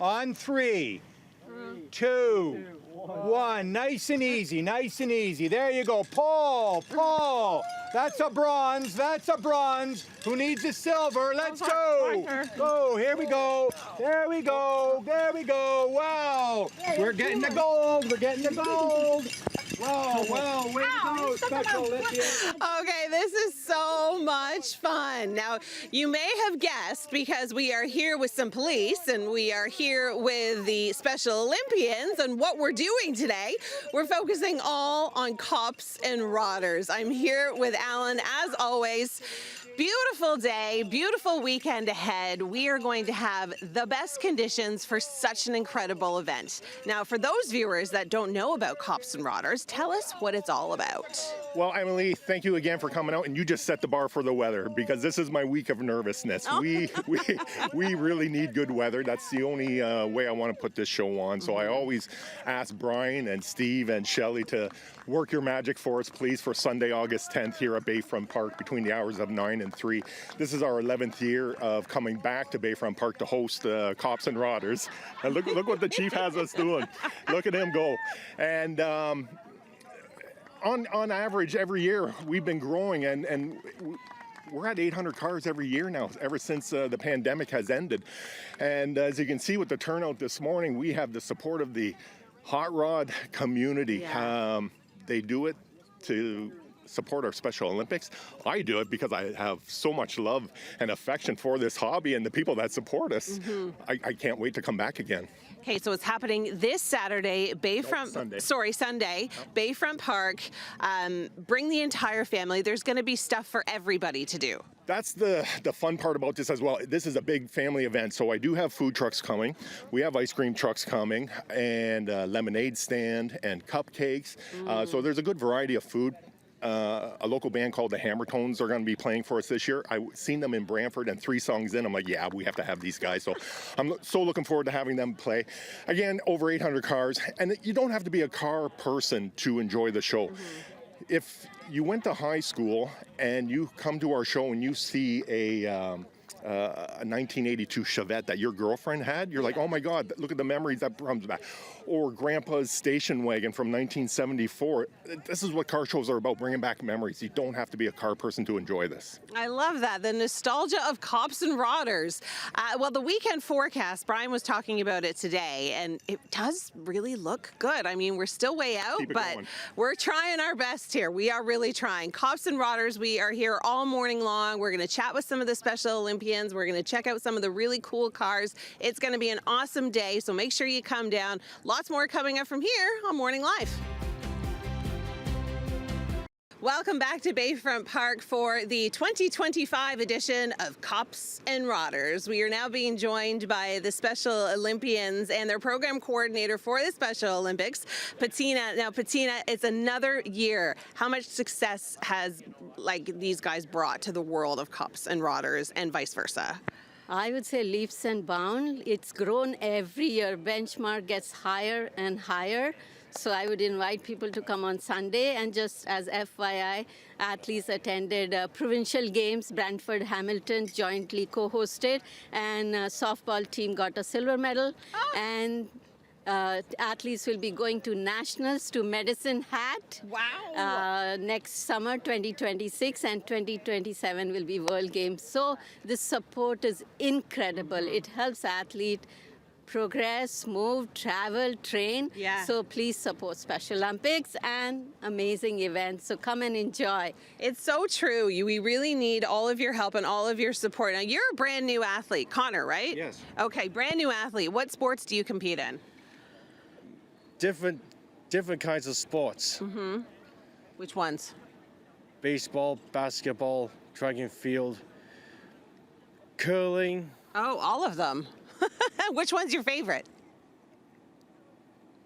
On 3, 2, 1. Nice and easy, nice and easy. There you go. Paul. That's a bronze. That's a bronze. Who needs a silver? Let's go. Go. Here we go. There we go. There we go. Wow. We're getting the gold. We're getting the gold. Wow, way to go, Special Olympians. Okay, this is so much fun. Now, you may have guessed because we are here with some police and we are here with the Special Olympians, and what we're doing today, we're focusing all on cops and rodders. I'm here with Alan, as always. Beautiful day, beautiful weekend ahead. We are going to have the best conditions for such an incredible event. Now, for those viewers that don't know about Cops and Rodders, tell us what it's all about. Well, Emily, thank you again for coming out, and you just set the bar for the weather, because this is my week of nervousness. Oh. We really need good weather. That's the only way I want to put this show on. So I always ask Brian and Steve and Shelley to work your magic for us, please, for Sunday, August 10th here at Bayfront Park between the hours of 9 and 3. This is our 11th year of coming back to Bayfront Park to host Cops and Rodders. And look what the chief has us doing. Look at him go. And on average, every year we've been growing, and we're at 800 cars every year now, ever since the pandemic has ended. And as you can see with the turnout this morning, we have the support of the hot rod community. Yeah. They do it to support our Special Olympics. I do it because I have so much love and affection for this hobby and the people that support us. Mm-hmm. I can't wait to come back again. Okay, so it's happening this Saturday, Sunday, Bayfront Park. Bring the entire family. There's going to be stuff for everybody to do. That's the fun part about this as well. This is a big family event, so I do have food trucks coming. We have ice cream trucks coming, and lemonade stand and cupcakes. So there's a good variety of food. A local band called the Hammertones are going to be playing for us this year. I've seen them in Brantford, and 3 songs in, I'm like, yeah, we have to have these guys. So I'm so looking forward to having them play. Again, over 800 cars, and you don't have to be a car person to enjoy the show. If you went to high school and you come to our show and you see a 1982 Chevette that your girlfriend had, you're like, oh my God, look at the memories that comes back. Or Grandpa's station wagon from 1974. This is what car shows are about, bringing back memories. You don't have to be a car person to enjoy this. I love that, the nostalgia of Cops and Rodders. Well, the weekend forecast, Brian was talking about it today, and it does really look good. I mean, we're still way out, but we're trying our best here. We are really trying. Cops and Rodders, we are here all morning long. We're going to chat with some of the Special Olympians. We're going to check out some of the really cool cars. It's going to be an awesome day, so make sure you come down. Lots more coming up from here on Morning Live. Welcome back to Bayfront Park for the 2025 edition of Cops and Rodders. We are now being joined by the Special Olympians and their program coordinator for the Special Olympics, Patina. Now, Patina, it's another year. How much success has these guys brought to the world of Cops and Rodders and vice versa? I would say leaps and bounds. It's grown every year. Benchmark gets higher and higher. So I would invite people to come on Sunday. And just as FYI, athletes attended provincial games. Brantford Hamilton jointly co-hosted, and softball team got a silver medal. Oh. And athletes will be going to nationals to Medicine Hat. Wow. Next summer, 2026, and 2027 will be World Games. So the support is incredible. It helps athletes progress, move, travel, train. Yeah. So please support Special Olympics and amazing events. So come and enjoy. It's so true. We really need all of your help and all of your support. Now, you're a brand new athlete, Connor, right? Yes. Okay, brand new athlete. What sports do you compete in? Different kinds of sports. Mm-hmm. Which ones? Baseball, basketball, track and field, curling. Oh, all of them. Which one's your favorite?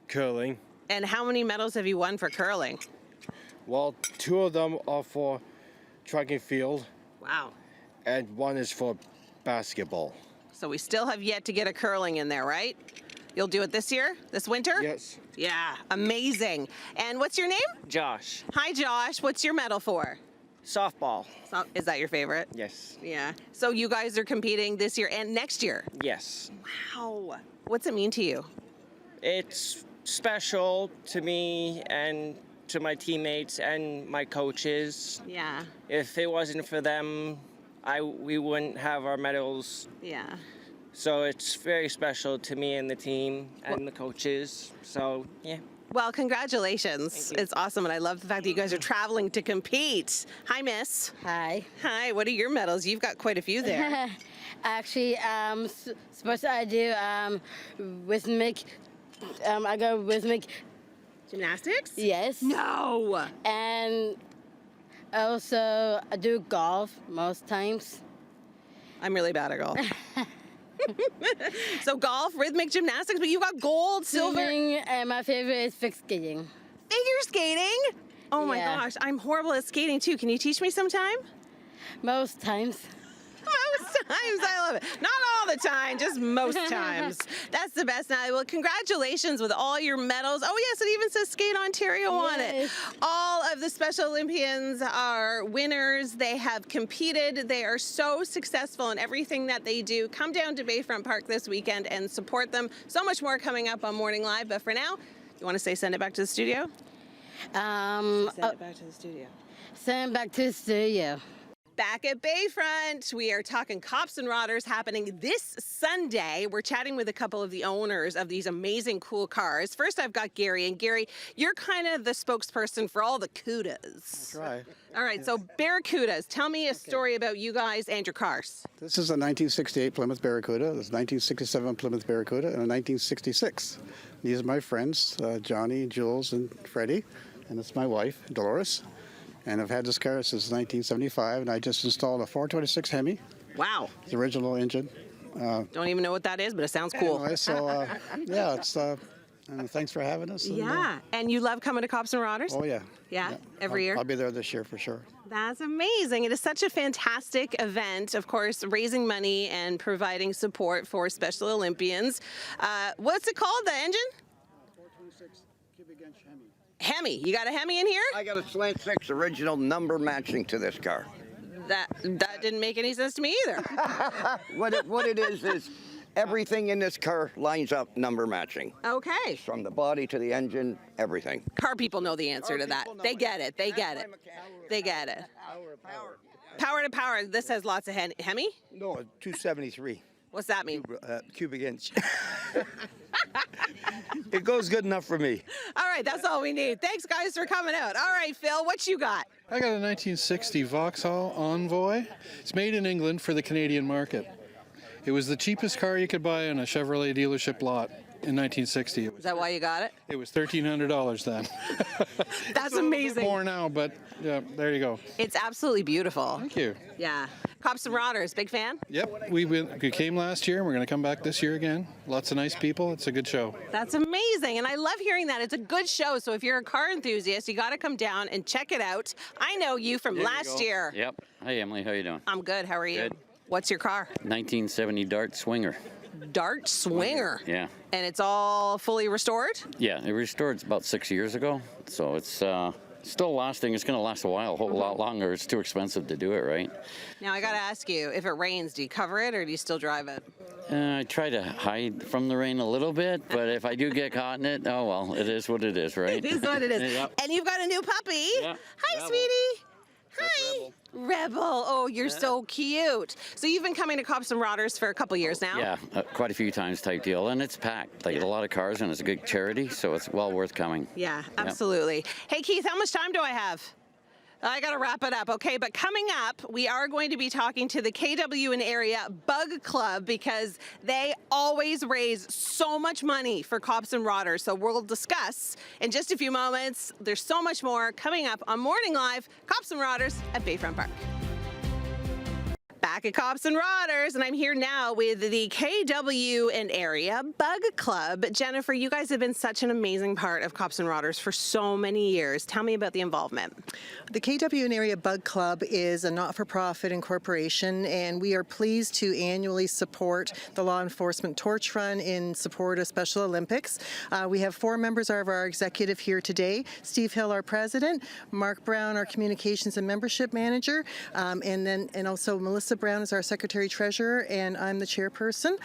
Curling. And how many medals have you won for curling? Well, 2 of them are for track and field. Wow. And 1 is for basketball. So we still have yet to get a curling in there, right? You'll do it this year? This winter? Yes. Yeah, amazing. And what's your name? Josh. Hi, Josh. What's your medal for? Softball. So, is that your favorite? Yes. Yeah. So you guys are competing this year and next year. Yes. Wow. What's it mean to you? It's special to me and to my teammates and my coaches. Yeah. If it wasn't for them, we wouldn't have our medals. Yeah. So it's very special to me and the team and the coaches. So, yeah. Well, congratulations. It's awesome. And I love the fact that you guys are traveling to compete. Hi, Miss. Hi. Hi. What are your medals? You've got quite a few there. Actually, sports I do rhythmic. I go rhythmic. Gymnastics? Yes. No. And also I do golf most times. I'm really bad at golf. So golf, rhythmic gymnastics, but you got gold, silver. Swimming, and my favorite is figure skating. Figure skating? Oh my Yeah. gosh, I'm horrible at skating too. Can you teach me sometime? Most times. Most times, I love it. Not all the time, just most times. That's the best. Now, well, congratulations with all your medals. Oh yes, it even says Skate Ontario on it. Yes. All of the Special Olympians are winners. They have competed. They are so successful in everything that they do. Come down to Bayfront Park this weekend and support them. So much more coming up on Morning Live. But for now, you want to say send it back to the studio? Send Send it back to the studio. Send back to the studio. Back at Bayfront, we are talking Cops and Rodders happening this Sunday. We're chatting with a couple of the owners of these amazing, cool cars. First, I've got Gary. And Gary, you're kind of the spokesperson for all the Cudas. Right. All right, so Barracudas, tell me a story about you guys and your cars. This is a 1968 Plymouth Barracuda, this 1967 Plymouth Barracuda, and a 1966. These are my friends, Johnny, Jules, and Freddie, and it's my wife, Dolores. And I've had this car since 1975, and I just installed a 426 Hemi, Wow. the original engine. Don't even know what that is, but it sounds cool. Anyway, so yeah, it's thanks for having us. And, Yeah, and you love coming to Cops and Rodders? oh yeah. Yeah, every year? I'll be there this year for sure. That's amazing. It is such a fantastic event, of course, raising money and providing support for Special Olympians. What's it called, the engine? 426 cubic inch Hemi. Hemi. You got a Hemi in here? I got a Slant 6 original number matching to this car. That didn't make any sense to me either. What it is everything in this car lines up number matching. Okay. From the body to the engine, everything. Car people know the answer to that. They get it. They get it. They get it. Power to power. This has lots of Hemi? No, 273 What's that mean? cubic inch. It goes good enough for me. All right, that's all we need. Thanks, guys, for coming out. All right, Phil, what you got? I got a 1960 Vauxhall Envoy. It's made in England for the Canadian market. It was the cheapest car you could buy in a Chevrolet dealership lot in 1960. Is that why you got it? It was $1,300 then. That's amazing. More now, but yeah, there you go. It's absolutely beautiful. Thank you. Yeah. Cops and Rodders, big fan? Yep, we came last year, and we're going to come back this year again. Lots of nice people. It's a good show. That's amazing, and I love hearing that. It's a good show, so if you're a car enthusiast, you got to come down and check it out. I know you from last year. Yep. Hi, Emily. How you doing? I'm good. How are you? Good. What's your car? 1970 Dart Swinger. Dart Swinger. Yeah. And it's all fully restored? Yeah, it restored about 6 years ago, so it's still lasting. It's going to last a while, a whole lot longer. It's too expensive to do it, right? Now, I got to ask you, if it rains, do you cover it or do you still drive it? I try to hide from the rain a little bit, but if I do get caught in it, oh well, it is what it is, right? It is what it is. Yep. And you've got a new puppy. Yeah. Hi, Rebel. sweetie. Hi. Rebel. Oh, you're so cute. So you've been coming to Cops and Rodders for a couple years now? Yeah, quite a few times type deal, and it's packed. Like a lot of cars, and it's a good charity, so it's well worth coming. Yeah, absolutely. Hey, Keith, how much time do I have? I got to wrap it up, okay? But coming up, we are going to be talking to the KW and Area Bug Club because they always raise so much money for Cops and Rodders. So we'll discuss in just a few moments. There's so much more coming up on Morning Live, Cops and Rodders at Bayfront Park. Back at Cops and Rodders, and I'm here now with the KW and Area Bug Club. Jennifer, you guys have been such an amazing part of Cops and Rodders for so many years. Tell me about the involvement. The KW and Area Bug Club is a not-for-profit incorporation, and we are pleased to annually support the law enforcement torch run in support of Special Olympics. We have 4 members of our executive here today. Steve Hill, our president, Mark Brown, our communications and membership manager, and also Melissa Brown is our secretary-treasurer, and I'm the chairperson.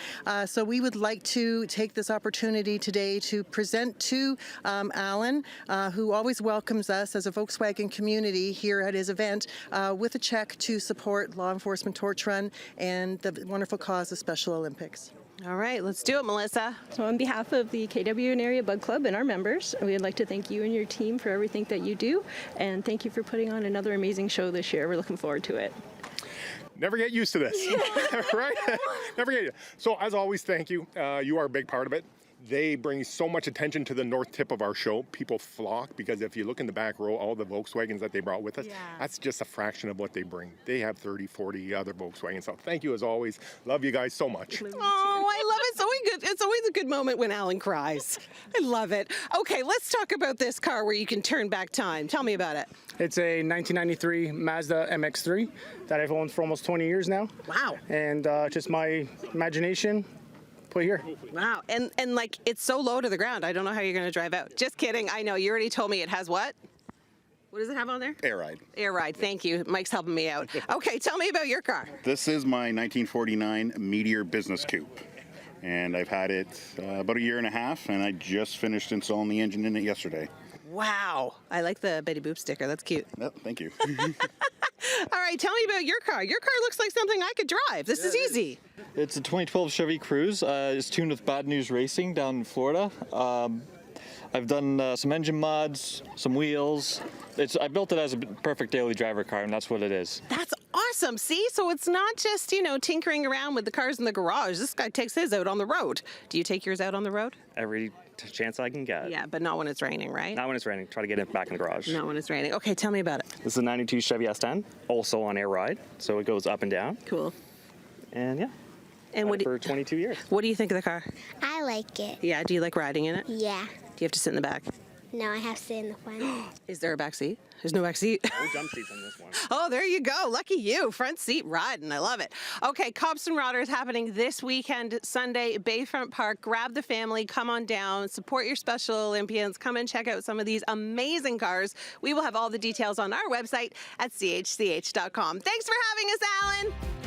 So we would like to take this opportunity today to present to Alan, who always welcomes us as a Volkswagen community here at his event, with a check to support Law Enforcement Torch Run and the wonderful cause of Special Olympics. All right, let's do it, Melissa. So on behalf of the KW and Area Bug Club and our members, we would like to thank you and your team for everything that you do, and thank you for putting on another amazing show this year. We're looking forward to it. Never get used to this, right? Never get used. So as always, thank you. You are a big part of it. They bring so much attention to the north tip of our show. People flock because if you look in the back row, all the Volkswagens that they brought with us, that's just a fraction of what they bring. They have 30, 40 other Volkswagens. So thank you as always. Love you guys so much. Oh, I love it. It's always a good moment when Alan cries. I love it. Okay, let's talk about this car where you can turn back time. Tell me about it. It's a 1993 Mazda MX-3 that I've owned for almost 20 years now. Wow. And just my imagination put here. Wow. And like, it's so low to the ground. I don't know how you're going to drive out. Just kidding. I know. You already told me it has what? What does it have on there? Air ride. Air ride. Thank you. Mike's helping me out. Okay, tell me about your car. This is my 1949 Meteor Business Coupe. And I've had it about 1.5 years, and I just finished installing the engine in it yesterday. Wow. I like the Betty Boop sticker. That's cute. Yep, thank you. All right, tell me about your car. Your car looks like something I could drive. This is easy. It's a 2012 Chevy Cruze. It's tuned with Bad News Racing down in Florida. I've done some engine mods, some wheels. I built it as a perfect daily driver car, and that's what it is. That's awesome. See, so it's not just, tinkering around with the cars in the garage. This guy takes his out on the road. Do you take yours out on the road? Every chance I can get. Yeah, but not when it's raining, right? Not when it's raining. Try to get it back in the garage. Not when it's raining. Okay, tell me about it. This is a 92 Chevy S10, also on air ride, so it goes up and down. Cool. And yeah. And for 22 years. What do you think of the car? I like it. Yeah, do you like riding in it? Yeah. Do you have to sit in the back? No, I have to sit in the front. Is there a back seat? There's no back seat. No jump seats on this one. Oh, there you go. Lucky you. Front seat riding. I love it. Okay, Cops and Rodders happening this weekend, Sunday, Bayfront Park. Grab the family. Come on down. Support your Special Olympians. Come and check out some of these amazing cars. We will have all the details on our website at chch.com. Thanks for having us, Alan.